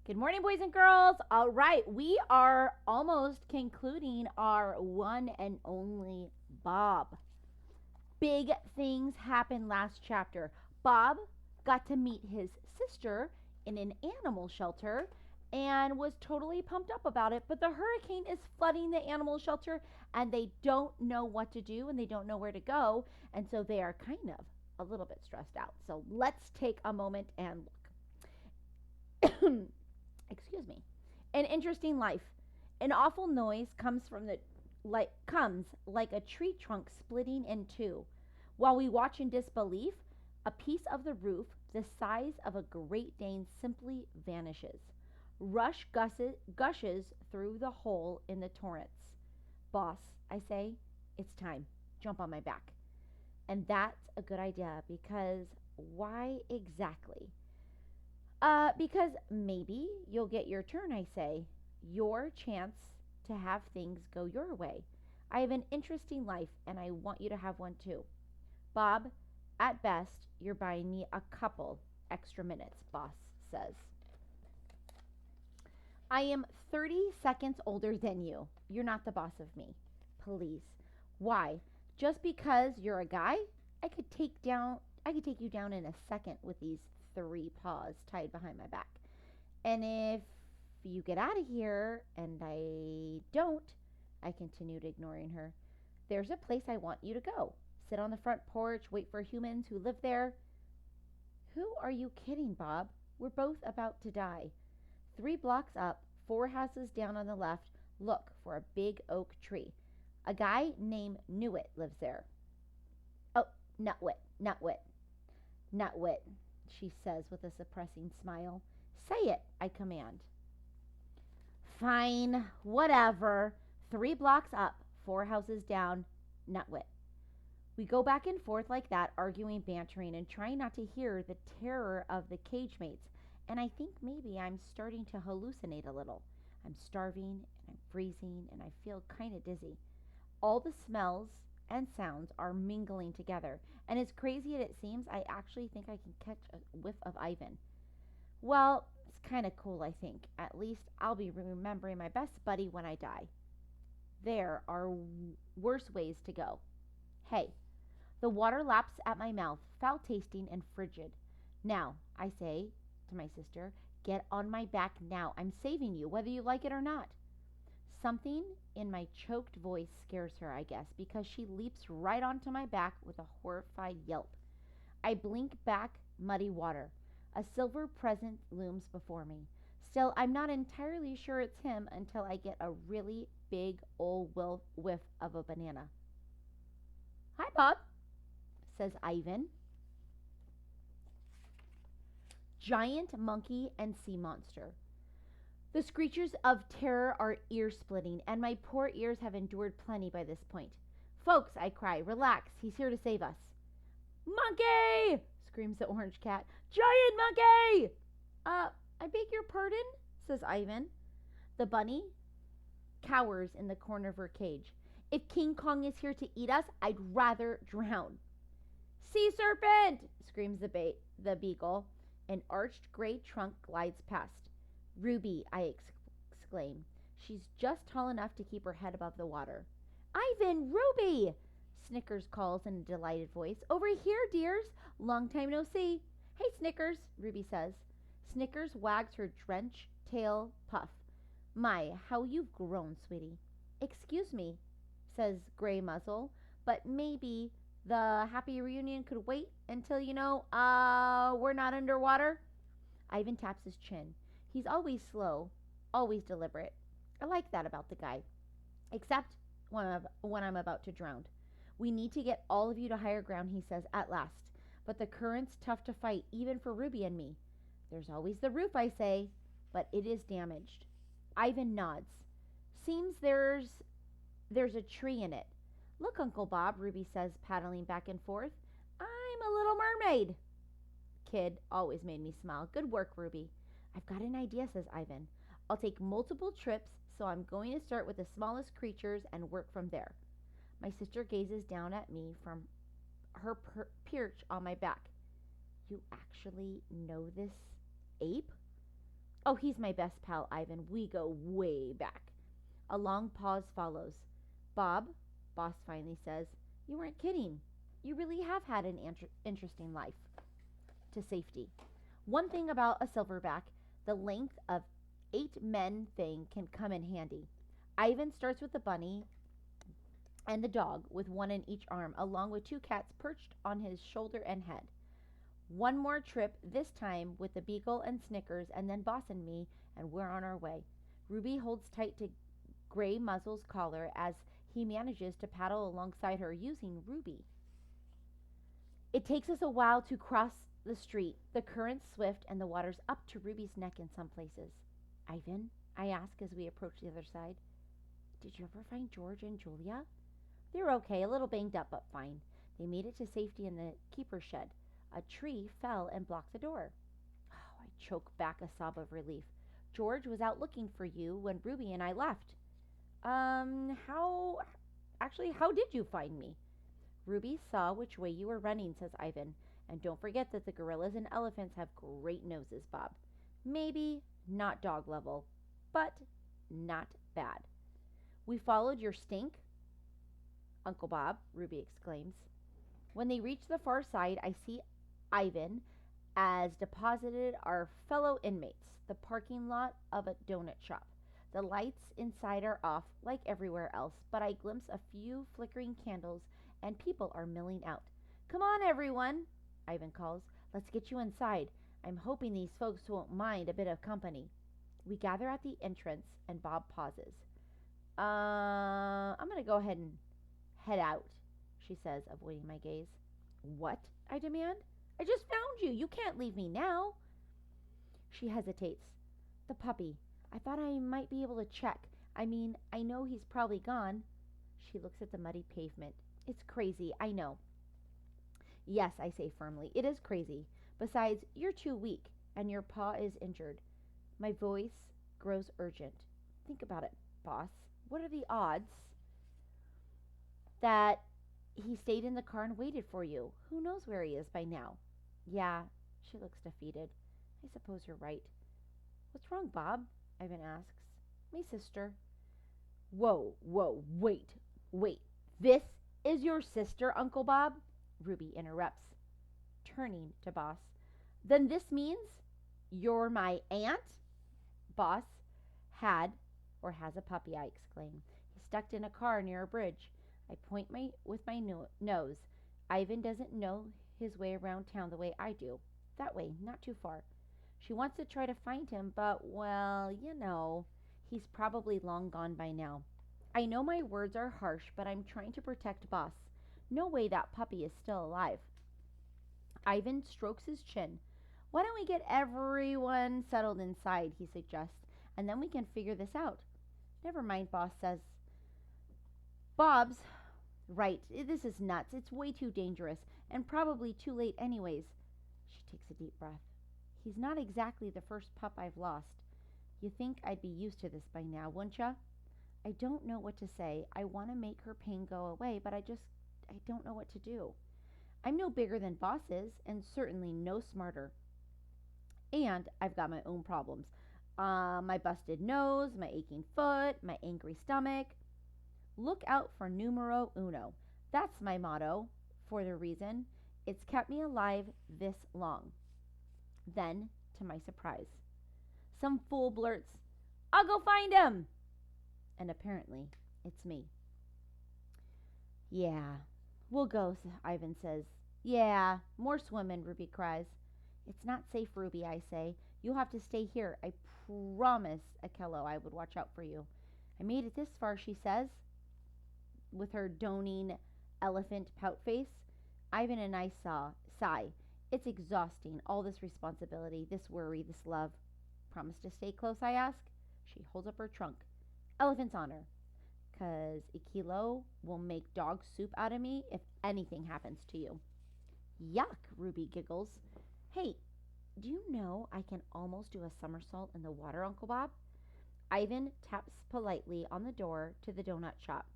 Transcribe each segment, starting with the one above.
Good morning, boys and girls. All right, we are almost concluding our one and only Bob. Big things happened last chapter. Bob got to meet his sister in an animal shelter and was totally pumped up about it. But the hurricane is flooding the animal shelter and they don't know what to do and they don't know where to go. And so they are kind of a little bit stressed out. So let's take a moment and look. Excuse me. An interesting life. An awful noise comes like a tree trunk splitting in two. While we watch in disbelief, a piece of the roof the size of a Great Dane simply vanishes. Gushes through the hole in the torrents. Boss, I say, it's time. Jump on my back. And that's a good idea because why exactly? Because maybe you'll get your turn, I say. Your chance to have things go your way. I have an interesting life and I want you to have one too. Bob, at best, you're buying me a couple extra minutes, boss says. I am 30 seconds older than you. You're not the boss of me. Please. Why? Just because you're a guy? I could take down I could take you down in a second with these three paws tied behind my back. And if you get out of here and I don't, I continued, ignoring her, there's a place I want you to go. Sit on the front porch, wait for humans who live there. Who are you kidding, Bob? We're both about to die. 3 blocks up, 4 houses down on the left, look for a big oak tree. A guy named Newit lives there. Oh, Nutwit, Nutwit, Nutwit, she says with a suppressing smile. Say it, I command. Fine, whatever. 3 blocks up, 4 houses down, Nutwit. We go back and forth like that, arguing, bantering, and trying not to hear the terror of the cage mates. And I think maybe I'm starting to hallucinate a little. I'm starving and I'm freezing and I feel kind of dizzy. All the smells and sounds are mingling together. And as crazy as it seems, I actually think I can catch a whiff of Ivan. Well, it's kind of cool, I think. At least I'll be remembering my best buddy when I die. There are worse ways to go. Hey, the water laps at my mouth, foul tasting and frigid. Now, I say to my sister, get on my back now. I'm saving you, whether you like it or not. Something in my choked voice scares her, I guess, because she leaps right onto my back with a horrified yelp. I blink back muddy water. A silver present looms before me. Still, I'm not entirely sure it's him until I get a really big old whiff of a banana. Hi, Bob, says Ivan. Giant monkey and sea monster. The screeches of terror are ear splitting, and my poor ears have endured plenty by this point. Folks, I cry, relax. He's here to save us. Monkey! Screams the orange cat. Giant monkey! I beg your pardon, says Ivan. The bunny cowers in the corner of her cage. If King Kong is here to eat us, I'd rather drown. Sea serpent! Screams the beagle. An arched gray trunk glides past. Ruby, I exclaim. She's just tall enough to keep her head above the water. Ivan, Ruby! Snickers calls in a delighted voice. Over here, dears. Long time no see. Hey, Snickers, Ruby says. Snickers wags her drenched tail puff. My, how you've grown, sweetie. Excuse me, says Gray Muzzle, but maybe the happy reunion could wait until, we're not underwater. Ivan taps his chin. He's always slow, always deliberate. I like that about the guy. Except when I'm about to drown. We need to get all of you to higher ground, he says at last. But the current's tough to fight, even for Ruby and me. There's always the roof, I say, but it is damaged. Ivan nods. Seems there's a tree in it. Look, Uncle Bob, Ruby says, paddling back and forth. I'm a little mermaid. Kid always made me smile. Good work, Ruby. I've got an idea, says Ivan. I'll take multiple trips, so I'm going to start with the smallest creatures and work from there. My sister gazes down at me from her perch on my back. You actually know this ape? Oh, he's my best pal, Ivan. We go way back. A long pause follows. Bob, Boss finally says, you weren't kidding. You really have had an interesting life. To safety. One thing about a silverback, the length of 8 men thing can come in handy. Ivan starts with the bunny and the dog with one in each arm, along with 2 cats perched on his shoulder and head. One more trip, this time with the beagle and Snickers, and then Boss and me, and we're on our way. Ruby holds tight to Gray Muzzle's collar as he manages to paddle alongside her using Ruby. It takes us a while to cross the street. The current's swift and the water's up to Ruby's neck in some places. Ivan, I ask as we approach the other side, did you ever find George and Julia? They're okay, a little banged up, but fine. They made it to safety in the keeper's shed. A tree fell and blocked the door. Oh, I choke back a sob of relief. George was out looking for you when Ruby and I left. How did you find me? Ruby saw which way you were running, says Ivan. And don't forget that the gorillas and elephants have great noses, Bob. Maybe not dog level, but not bad. We followed your stink, Uncle Bob, Ruby exclaims. When they reach the far side, I see Ivan as deposited our fellow inmates, the parking lot of a donut shop. The lights inside are off like everywhere else, but I glimpse a few flickering candles and people are milling out. Come on, everyone, Ivan calls. Let's get you inside. I'm hoping these folks won't mind a bit of company. We gather at the entrance and Bob pauses. I'm going to go ahead and head out, she says, avoiding my gaze. What? I demand. I just found you. You can't leave me now. She hesitates. The puppy. I thought I might be able to check. I mean, I know he's probably gone. She looks at the muddy pavement. It's crazy, I know. Yes, I say firmly. It is crazy. Besides, you're too weak, and your paw is injured. My voice grows urgent. Think about it, boss. What are the odds that he stayed in the car and waited for you? Who knows where he is by now? Yeah, she looks defeated. I suppose you're right. What's wrong, Bob? Ivan asks. My sister. Whoa, wait. This is your sister, Uncle Bob? Ruby interrupts, turning to Boss. Then this means you're my aunt? Boss has a puppy, I exclaim. He's stuck in a car near a bridge. I point with my nose. Ivan doesn't know his way around town the way I do. That way, not too far. She wants to try to find him, but, well, he's probably long gone by now. I know my words are harsh, but I'm trying to protect Boss. No way that puppy is still alive. Ivan strokes his chin. Why don't we get everyone settled inside, he suggests, and then we can figure this out. Never mind, Boss says. Bob's right. This is nuts. It's way too dangerous, and probably too late anyways. She takes a deep breath. He's not exactly the first pup I've lost. You think I'd be used to this by now, wouldn't ya? I don't know what to say. I want to make her pain go away, but I don't know what to do. I'm no bigger than Boss is, and certainly no smarter. And I've got my own problems. My busted nose, my aching foot, my angry stomach. Look out for numero uno. That's my motto, for the reason it's kept me alive this long. Then, to my surprise, some fool blurts, I'll go find him! And apparently, it's me. Yeah, we'll go, Ivan says. Yeah, more swimming, Ruby cries. It's not safe, Ruby, I say. You'll have to stay here. I promise, Akello, I would watch out for you. I made it this far, she says, with her doning elephant pout face. Ivan and I sigh. It's exhausting, all this responsibility, this worry, this love. Promise to stay close, I ask. She holds up her trunk. Elephant's honor. 'Cause Akilo will make dog soup out of me if anything happens to you. Yuck, Ruby giggles. Hey, do you know I can almost do a somersault in the water, Uncle Bob? Ivan taps politely on the door to the donut shop.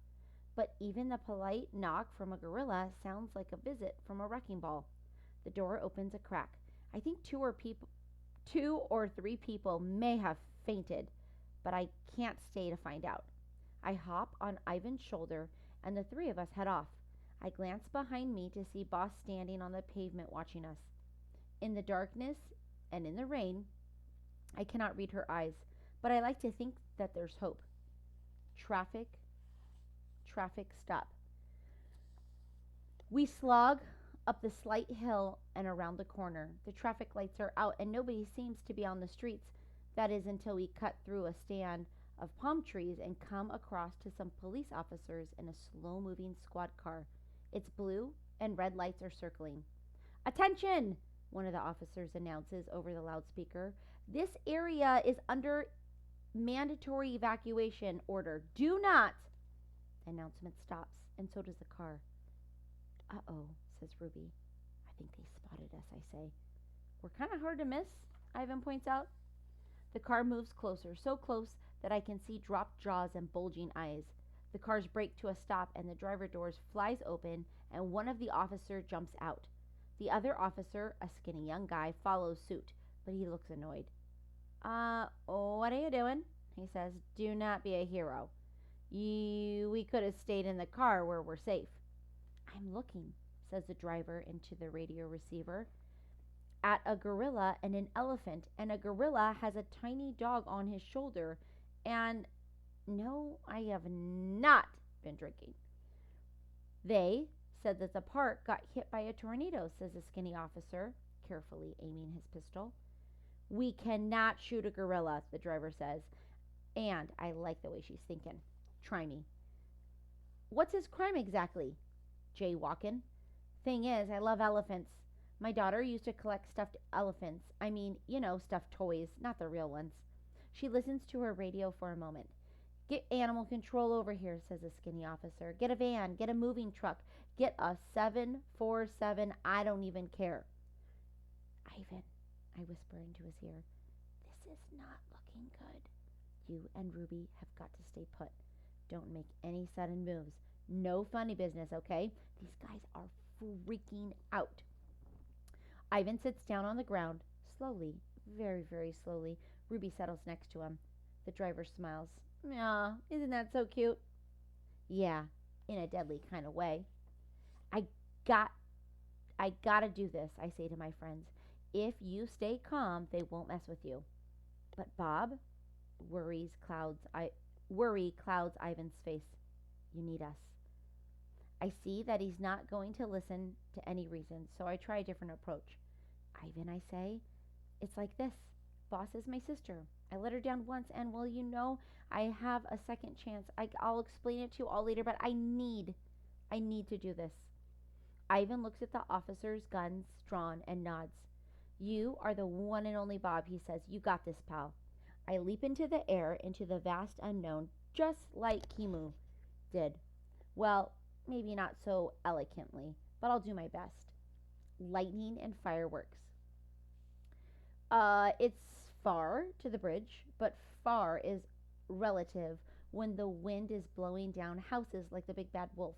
But even the polite knock from a gorilla sounds like a visit from a wrecking ball. The door opens a crack. I think two 2 or 3 people may have fainted, but I can't stay to find out. I hop on Ivan's shoulder, and the 3 of us head off. I glance behind me to see Boss standing on the pavement watching us. In the darkness and in the rain, I cannot read her eyes, but I like to think that there's hope. Traffic, traffic, stop. We slog up the slight hill and around the corner. The traffic lights are out and nobody seems to be on the streets. That is until we cut through a stand of palm trees and come across to some police officers in a slow-moving squad car. It's blue and red lights are circling. Attention! One of the officers announces over the loudspeaker. This area is under mandatory evacuation order. Do not. The announcement stops, and so does the car. Uh-oh, says Ruby. I think they spotted us, I say. We're kind of hard to miss, Ivan points out. The car moves closer, so close that I can see dropped jaws and bulging eyes. The cars brake to a stop, and the driver doors flies open, and one of the officers jumps out. The other officer, a skinny young guy, follows suit, but he looks annoyed. What are you doing? He says. Do not be a hero. We could have stayed in the car where we're safe. I'm looking, says the driver into the radio receiver, at a gorilla and an elephant, and a gorilla has a tiny dog on his shoulder, and no, I have not been drinking. They said that the park got hit by a tornado, says the skinny officer, carefully aiming his pistol. We cannot shoot a gorilla, the driver says, and I like the way she's thinking. Try me. What's his crime exactly? Jaywalking. Thing is, I love elephants. My daughter used to collect stuffed elephants. I mean, stuffed toys, not the real ones. She listens to her radio for a moment. Get animal control over here, says the skinny officer. Get a van, get a moving truck, get a 747, I don't even care. Ivan, I whisper into his ear, this is not looking good. You and Ruby have got to stay put. Don't make any sudden moves. No funny business, okay? These guys are freaking out. Ivan sits down on the ground, slowly, very, very slowly. Ruby settles next to him. The driver smiles. Aw, isn't that so cute? Yeah, in a deadly kind of way. I gotta do this, I say to my friends. If you stay calm, they won't mess with you. But Bob, worry clouds Ivan's face. You need us. I see that he's not going to listen to any reason, so I try a different approach. Ivan, I say, it's like this. Boss is my sister. I let her down once, and I have a second chance. I'll explain it to you all later, but I need to do this. Ivan looks at the officer's guns drawn and nods. You are the one and only Bob, he says. You got this, pal. I leap into the air, into the vast unknown, just like Kimu did. Well, maybe not so elegantly, but I'll do my best. Lightning and fireworks. It's far to the bridge, but far is relative when the wind is blowing down houses like the big bad wolf.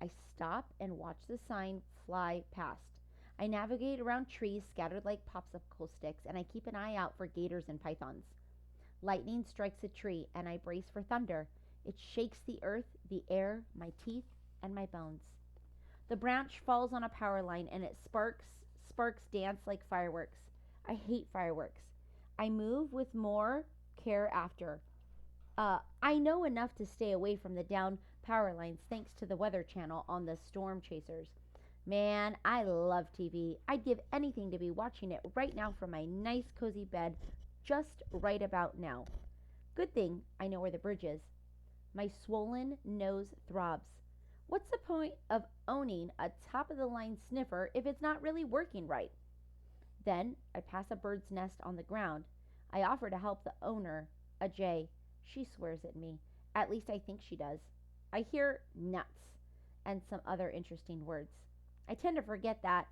I stop and watch the sign fly past. I navigate around trees scattered like popsicle sticks, and I keep an eye out for gators and pythons. Lightning strikes a tree, and I brace for thunder. It shakes the earth, the air, my teeth, and my bones. The branch falls on a power line, and it sparks dance like fireworks. I hate fireworks. I move with more care after. I know enough to stay away from the down power lines thanks to the Weather Channel on the Storm Chasers. Man, I love TV. I'd give anything to be watching it right now from my nice cozy bed, just right about now. Good thing I know where the bridge is. My swollen nose throbs. What's the point of owning a top-of-the-line sniffer if it's not really working right? Then I pass a bird's nest on the ground. I offer to help the owner, a jay. She swears at me. At least I think she does. I hear nuts and some other interesting words. I tend to forget that,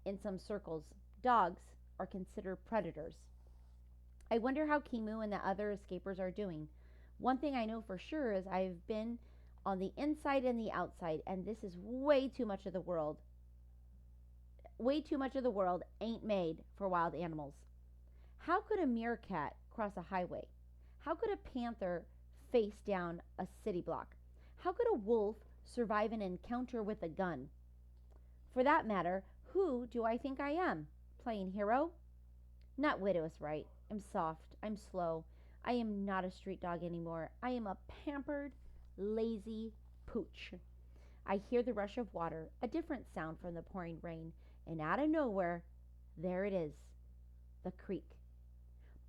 in some circles, dogs are considered predators. I wonder how Kimu and the other escapers are doing. One thing I know for sure is I've been on the inside and the outside, and this is way too much of the world. Way too much of the world ain't made for wild animals. How could a meerkat cross a highway? How could a panther face down a city block? How could a wolf survive an encounter with a gun? For that matter, who do I think I am? Playing hero? Nutwidow is right. I'm soft. I'm slow. I am not a street dog anymore. I am a pampered, lazy pooch. I hear the rush of water, a different sound from the pouring rain, and out of nowhere, there it is, the creek.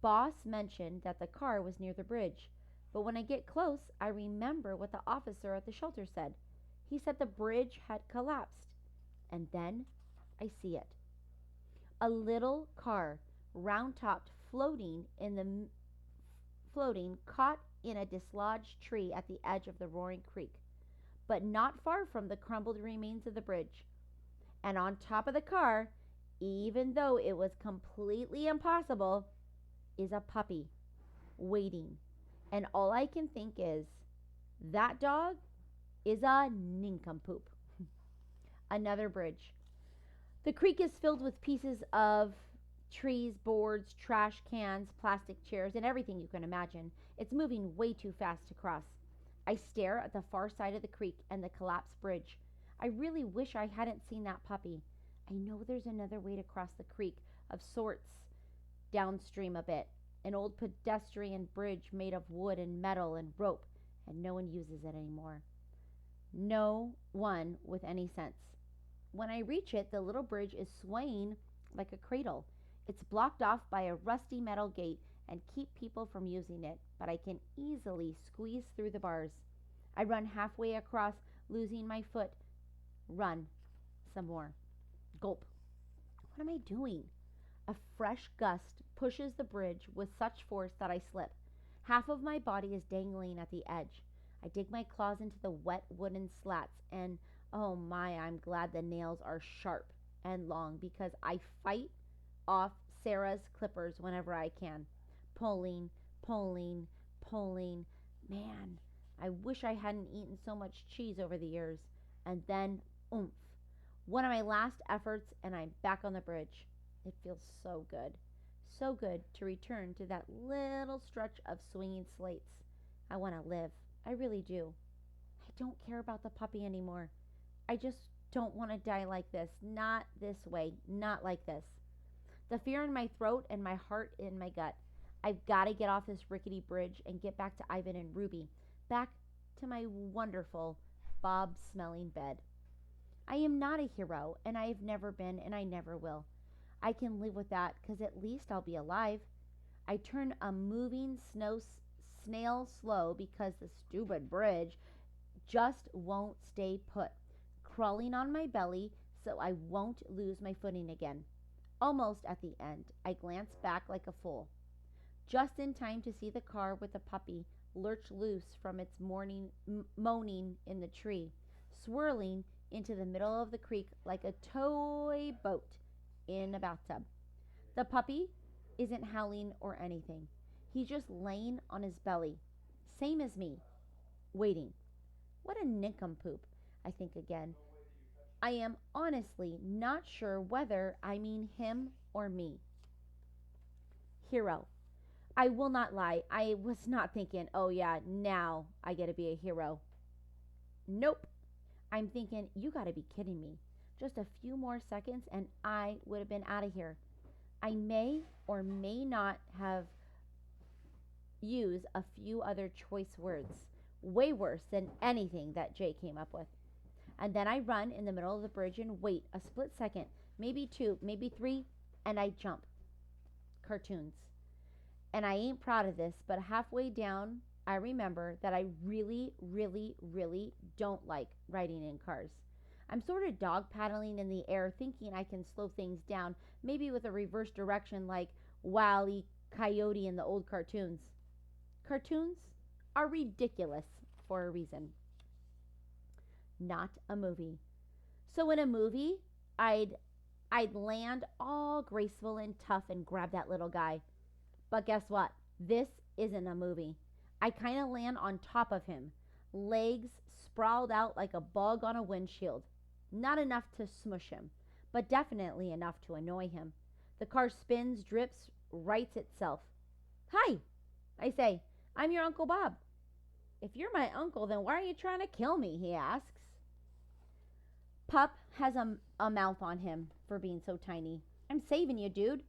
Boss mentioned that the car was near the bridge, but when I get close, I remember what the officer at the shelter said. He said the bridge had collapsed, and then I see it. A little car, round topped, floating, caught in a dislodged tree at the edge of the roaring creek, but not far from the crumbled remains of the bridge. And on top of the car, even though it was completely impossible, is a puppy waiting. And all I can think is, that dog is a nincompoop. Another bridge. The creek is filled with pieces of trees, boards, trash cans, plastic chairs, and everything you can imagine. It's moving way too fast to cross. I stare at the far side of the creek and the collapsed bridge. I really wish I hadn't seen that puppy. I know there's another way to cross the creek, of sorts, downstream a bit. An old pedestrian bridge made of wood and metal and rope, and no one uses it anymore. No one with any sense. When I reach it, the little bridge is swaying like a cradle. It's blocked off by a rusty metal gate and keep people from using it, but I can easily squeeze through the bars. I run halfway across, losing my foot. Run. Some more. Gulp. What am I doing? A fresh gust pushes the bridge with such force that I slip. Half of my body is dangling at the edge. I dig my claws into the wet wooden slats, and oh my, I'm glad the nails are sharp and long, because I fight off Sarah's clippers whenever I can. Pulling, pulling, pulling. Man, I wish I hadn't eaten so much cheese over the years. And then, oomph. One of my last efforts, and I'm back on the bridge. It feels so good. So good to return to that little stretch of swinging slates. I want to live. I really do. I don't care about the puppy anymore. I just don't want to die like this. Not this way. Not like this. The fear in my throat and my heart in my gut. I've got to get off this rickety bridge and get back to Ivan and Ruby. Back to my wonderful Bob-smelling bed. I am not a hero, and I have never been, and I never will. I can live with that, because at least I'll be alive. I turn a moving snail slow because the stupid bridge just won't stay put, crawling on my belly so I won't lose my footing again. Almost at the end, I glance back like a fool, just in time to see the car with the puppy lurch loose from its moaning in the tree, swirling into the middle of the creek like a toy boat in a bathtub. The puppy isn't howling or anything. He's just laying on his belly, same as me, waiting. What a nincompoop, I think again. I am honestly not sure whether I mean him or me. Hero. I will not lie. I was not thinking, oh yeah, now I get to be a hero. Nope. I'm thinking, you got to be kidding me. Just a few more seconds and I would have been out of here. I may or may not have used a few other choice words, way worse than anything that Jay came up with. And then I run in the middle of the bridge and wait a split second, maybe two, maybe three, and I jump. Cartoons. And I ain't proud of this, but halfway down, I remember that I really, really, really don't like riding in cars. I'm sort of dog paddling in the air, thinking I can slow things down, maybe with a reverse direction like Wile E. Coyote in the old cartoons. Cartoons are ridiculous for a reason. Not a movie. So in a movie, I'd land all graceful and tough and grab that little guy. But guess what? This isn't a movie. I kind of land on top of him, legs sprawled out like a bug on a windshield. Not enough to smush him, but definitely enough to annoy him. The car spins, drips, rights itself. Hi, I say. I'm your Uncle Bob. If you're my uncle, then why are you trying to kill me? He asks. Pup has a mouth on him for being so tiny. I'm saving you, dude.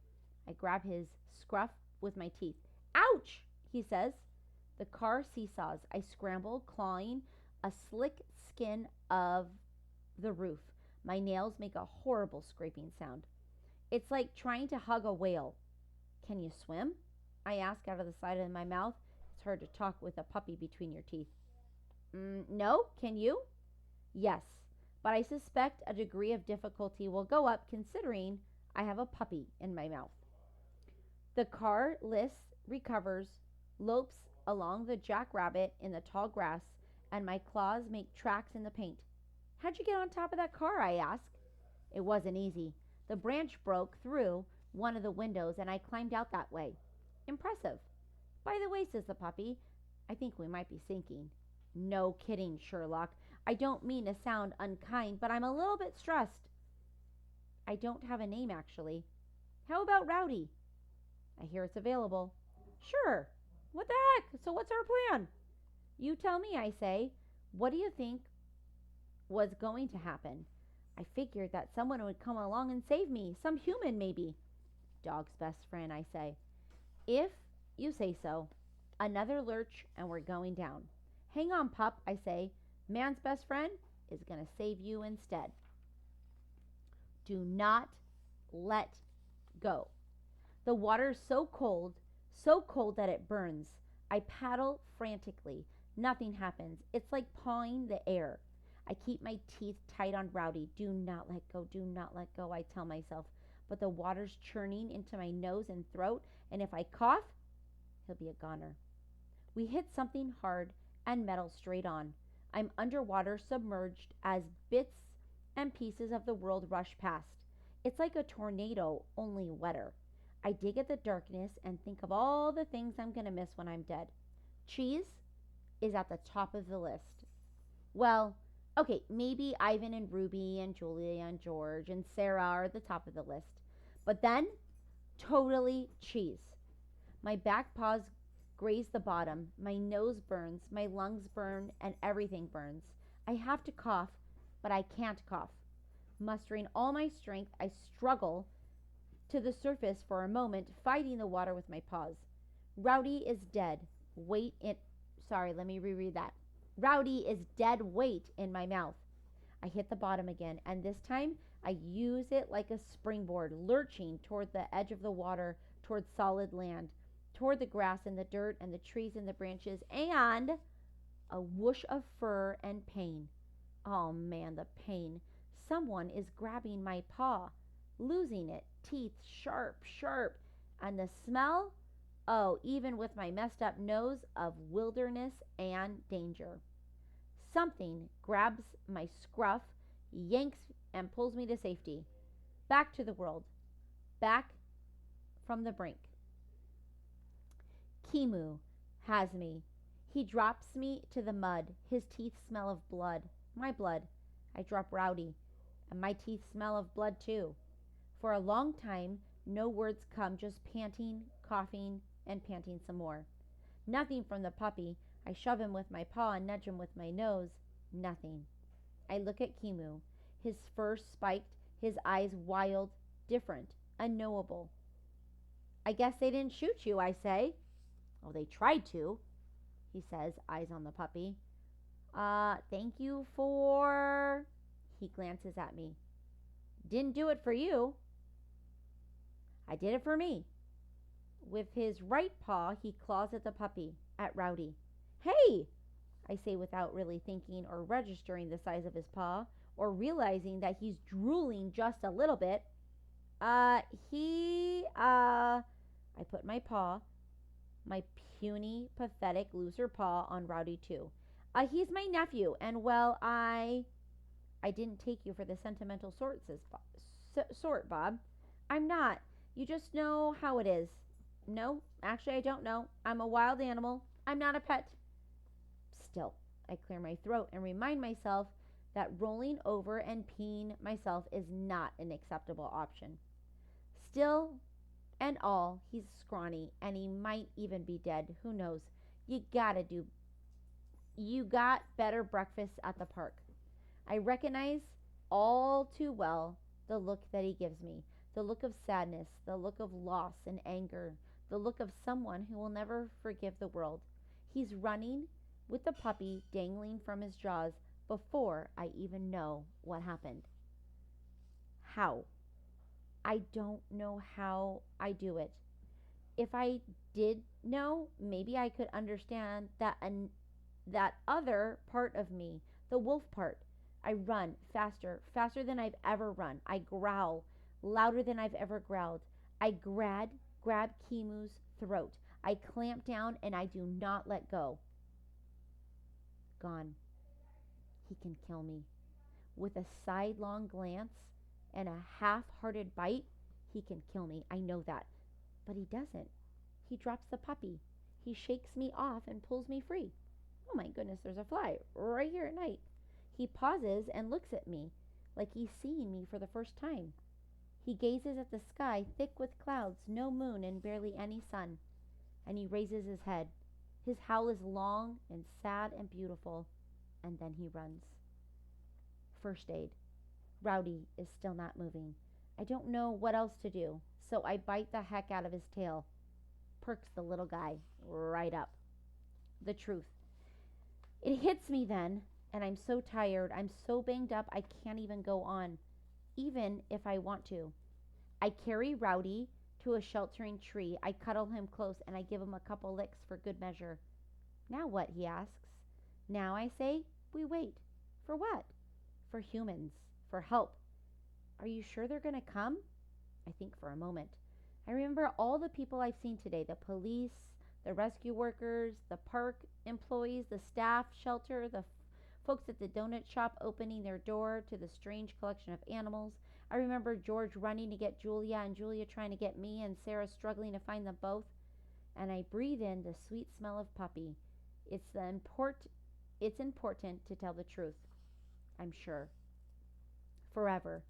I grab his scruff with my teeth. Ouch, he says. The car seesaws. I scramble, clawing a slick skin of the roof. My nails make a horrible scraping sound. It's like trying to hug a whale. Can you swim? I ask out of the side of my mouth. It's hard to talk with a puppy between your teeth. No, can you? Yes, but I suspect a degree of difficulty will go up considering I have a puppy in my mouth. The car recovers, lopes along the jackrabbit in the tall grass, and my claws make tracks in the paint. How'd you get on top of that car? I ask. It wasn't easy. The branch broke through one of the windows, and I climbed out that way. Impressive. By the way, says the puppy, I think we might be sinking. No kidding, Sherlock. I don't mean to sound unkind, but I'm a little bit stressed. I don't have a name, actually. How about Rowdy? I hear it's available. Sure. What the heck? So what's our plan? You tell me, I say. What do you think was going to happen? I figured that someone would come along and save me. Some human, maybe. Dog's best friend, I say. If you say so. Another lurch, and we're going down. Hang on, pup, I say. Man's best friend is going to save you instead. Do not let go. The water's so cold that it burns. I paddle frantically. Nothing happens. It's like pawing the air. I keep my teeth tight on Rowdy. Do not let go. Do not let go, I tell myself. But the water's churning into my nose and throat, and if I cough, he'll be a goner. We hit something hard and metal straight on. I'm underwater, submerged, as bits and pieces of the world rush past. It's like a tornado, only wetter. I dig at the darkness and think of all the things I'm going to miss when I'm dead. Cheese is at the top of the list. Well, okay, maybe Ivan and Ruby and Julia and George and Sarah are at the top of the list. But then, totally cheese. My back paws graze the bottom. My nose burns, my lungs burn, and everything burns. I have to cough, but I can't cough. Mustering all my strength, I struggle to the surface for a moment, fighting the water with my paws. Rowdy is dead. Let me reread that. Rowdy is dead weight in my mouth. I hit the bottom again, and this time I use it like a springboard, lurching toward the edge of the water, toward solid land, toward the grass and the dirt and the trees and the branches, and a whoosh of fur and pain. Oh man, the pain. Someone is grabbing my paw, losing it, teeth sharp, sharp, and the smell, oh, even with my messed up nose, of wilderness and danger. Something grabs my scruff, yanks, and pulls me to safety. Back to the world. Back from the brink. Kimu has me. He drops me to the mud. His teeth smell of blood. My blood. I drop Rowdy, and my teeth smell of blood too. For a long time, no words come, just panting, coughing, and panting some more. Nothing from the puppy. I shove him with my paw and nudge him with my nose. Nothing. I look at Kimu. His fur spiked, his eyes wild, different, unknowable. I guess they didn't shoot you, I say. Oh, they tried to, he says, eyes on the puppy. Thank you for... He glances at me. Didn't do it for you. I did it for me. With his right paw, he claws at the puppy, at Rowdy. Hey, I say without really thinking or registering the size of his paw, or realizing that he's drooling just a little bit. I put my paw, my puny, pathetic loser paw, on Rowdy too. He's my nephew, and well, I didn't take you for the sentimental sort, says Bob. I'm not. You just know how it is. No, actually I don't know. I'm a wild animal. I'm not a pet. Still, I clear my throat and remind myself that rolling over and peeing myself is not an acceptable option. Still, And all, he's scrawny, and he might even be dead. Who knows? You got better breakfast at the park. I recognize all too well the look that he gives me, the look of sadness, the look of loss and anger, the look of someone who will never forgive the world. He's running with the puppy dangling from his jaws before I even know what happened. How? I don't know how I do it. If I did know, maybe I could understand that other part of me, the wolf part. I run faster, faster than I've ever run. I growl louder than I've ever growled. I grab Kimu's throat. I clamp down and I do not let go. Gone. He can kill me. With a sidelong glance and a half-hearted bite, he can kill me. I know that. But he doesn't. He drops the puppy. He shakes me off and pulls me free. Oh my goodness, there's a fly right here at night. He pauses and looks at me like he's seeing me for the first time. He gazes at the sky thick with clouds, no moon, and barely any sun. And he raises his head. His howl is long and sad and beautiful, and then he runs. First aid. Rowdy is still not moving. I don't know what else to do, so I bite the heck out of his tail. Perks the little guy right up. The truth. It hits me then, and I'm so tired. I'm so banged up I can't even go on, even if I want to. I carry Rowdy to a sheltering tree. I cuddle him close, and I give him a couple licks for good measure. Now what? He asks. Now, I say, we wait. For what? For humans. For help. Are you sure they're going to come? I think for a moment. I remember all the people I've seen today, the police, the rescue workers, the park employees, the staff shelter, the folks at the donut shop opening their door to the strange collection of animals. I remember George running to get Julia and Julia trying to get me and Sarah struggling to find them both. And I breathe in the sweet smell of puppy. It's important to tell the truth. I'm sure. Forever.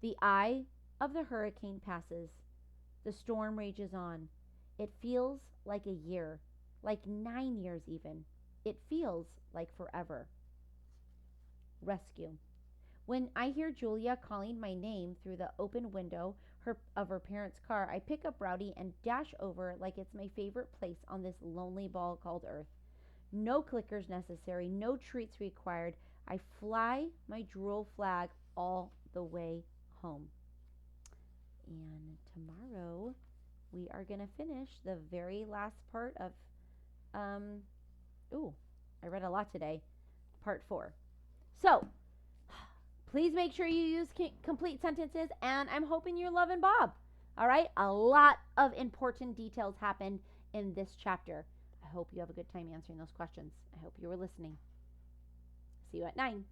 The eye of the hurricane passes. The storm rages on. It feels like a year, like 9 years even. It feels like forever. Rescue. When I hear Julia calling my name through the open window of her parents' car, I pick up Rowdy and dash over like it's my favorite place on this lonely ball called Earth. No clickers necessary, no treats required. I fly my drool flag all the way home. And tomorrow we are going to finish the very last part of, I read a lot today, part 4. So, please make sure you use complete sentences, and I'm hoping you're loving Bob. All right? A lot of important details happened in this chapter. I hope you have a good time answering those questions. I hope you were listening. See you at 9.